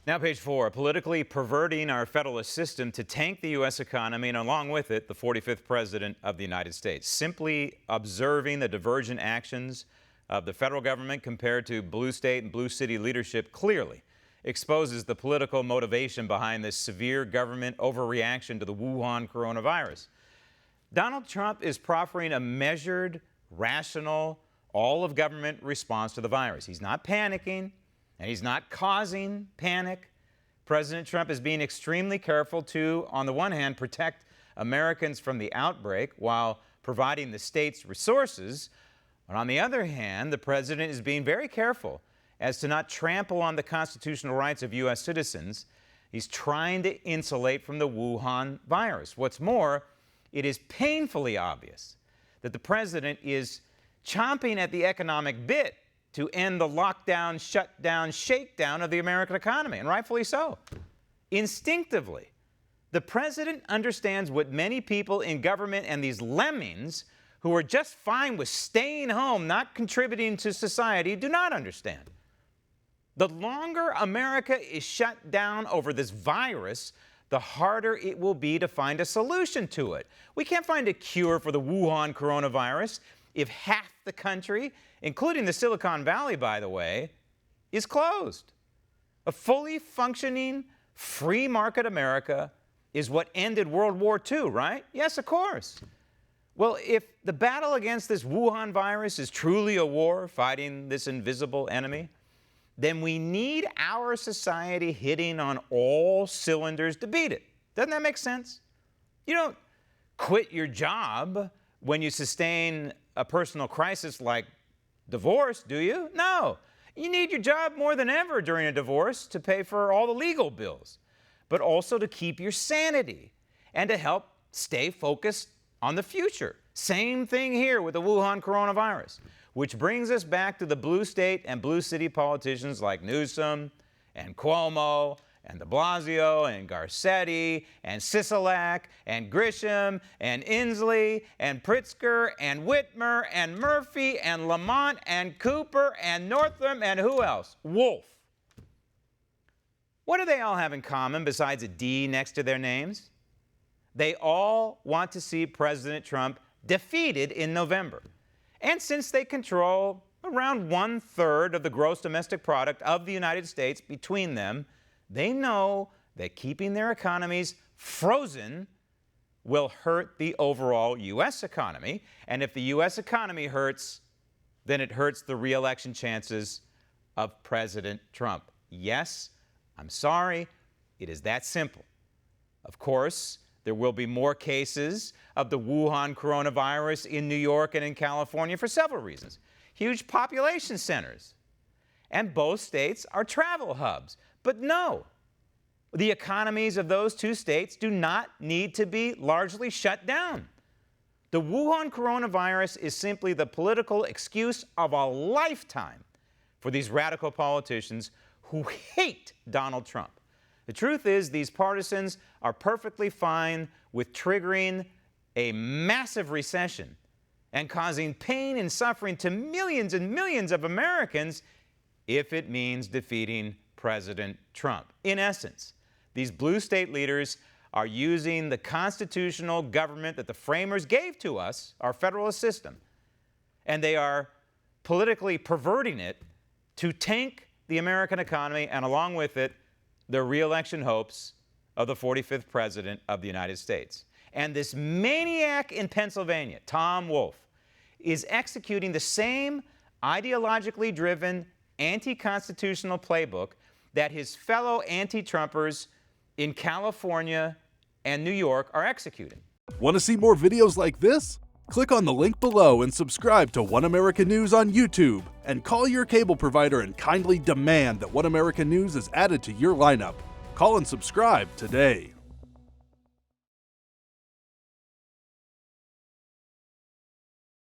Now, page 4, politically perverting our federalist system to tank the U.S. economy and, along with it, the 45th President of the United States. Simply observing the divergent actions of the federal government compared to blue state and blue city leadership clearly exposes the political motivation behind this severe government overreaction to the Wuhan coronavirus. Donald Trump is proffering a measured, rational, all-of-government response to the virus. He's not panicking. And he's not causing panic. President Trump is being extremely careful to, on the one hand, protect Americans from the outbreak while providing the state's resources. But on the other hand, the president is being very careful as to not trample on the constitutional rights of U.S. citizens. He's trying to insulate from the Wuhan virus. What's more, it is painfully obvious that the president is chomping at the economic bit to end the lockdown, shutdown, shakedown of the American economy, and rightfully so. Instinctively, the president understands what many people in government and these lemmings who are just fine with staying home, not contributing to society, do not understand. The longer America is shut down over this virus, the harder it will be to find a solution to it. We can't find a cure for the Wuhan coronavirus if half the country, including the Silicon Valley, by the way, is closed. A fully functioning, free market America is what ended World War II, right? Yes, of course. Well, if the battle against this Wuhan virus is truly a war fighting this invisible enemy, then we need our society hitting on all cylinders to beat it. Doesn't that make sense? You don't quit your job when you sustain a personal crisis like divorce, do you? No. You need your job more than ever during a divorce to pay for all the legal bills, but also to keep your sanity and to help stay focused on the future. Same thing here with the Wuhan coronavirus, which brings us back to the blue state and blue city politicians like Newsom and Cuomo and de Blasio and Garcetti and Sisolak and Grisham and Inslee and Pritzker and Whitmer and Murphy and Lamont and Cooper and Northam and who else? Wolf. What do they all have in common besides a D next to their names? They all want to see President Trump defeated in November. And since they control around 1/3 of the gross domestic product of the United States between them, they know that keeping their economies frozen will hurt the overall U.S. economy. And if the U.S. economy hurts, then it hurts the re-election chances of President Trump. Yes, I'm sorry, it is that simple. Of course, there will be more cases of the Wuhan coronavirus in New York and in California for several reasons. Huge population centers. And both states are travel hubs. But no, the economies of those two states do not need to be largely shut down. The Wuhan coronavirus is simply the political excuse of a lifetime for these radical politicians who hate Donald Trump. The truth is, these partisans are perfectly fine with triggering a massive recession and causing pain and suffering to millions and millions of Americans if it means defeating President Trump. In essence, these blue state leaders are using the constitutional government that the framers gave to us, our federalist system, and they are politically perverting it to tank the American economy and, along with it, the re-election hopes of the 45th President of the United States. And this maniac in Pennsylvania, Tom Wolf, is executing the same ideologically driven anti-constitutional playbook that his fellow anti-Trumpers in California and New York are executing. Want to see more videos like this? Click on the link below and subscribe to One American News on YouTube. And call your cable provider and kindly demand that One American News is added to your lineup. Call and subscribe today.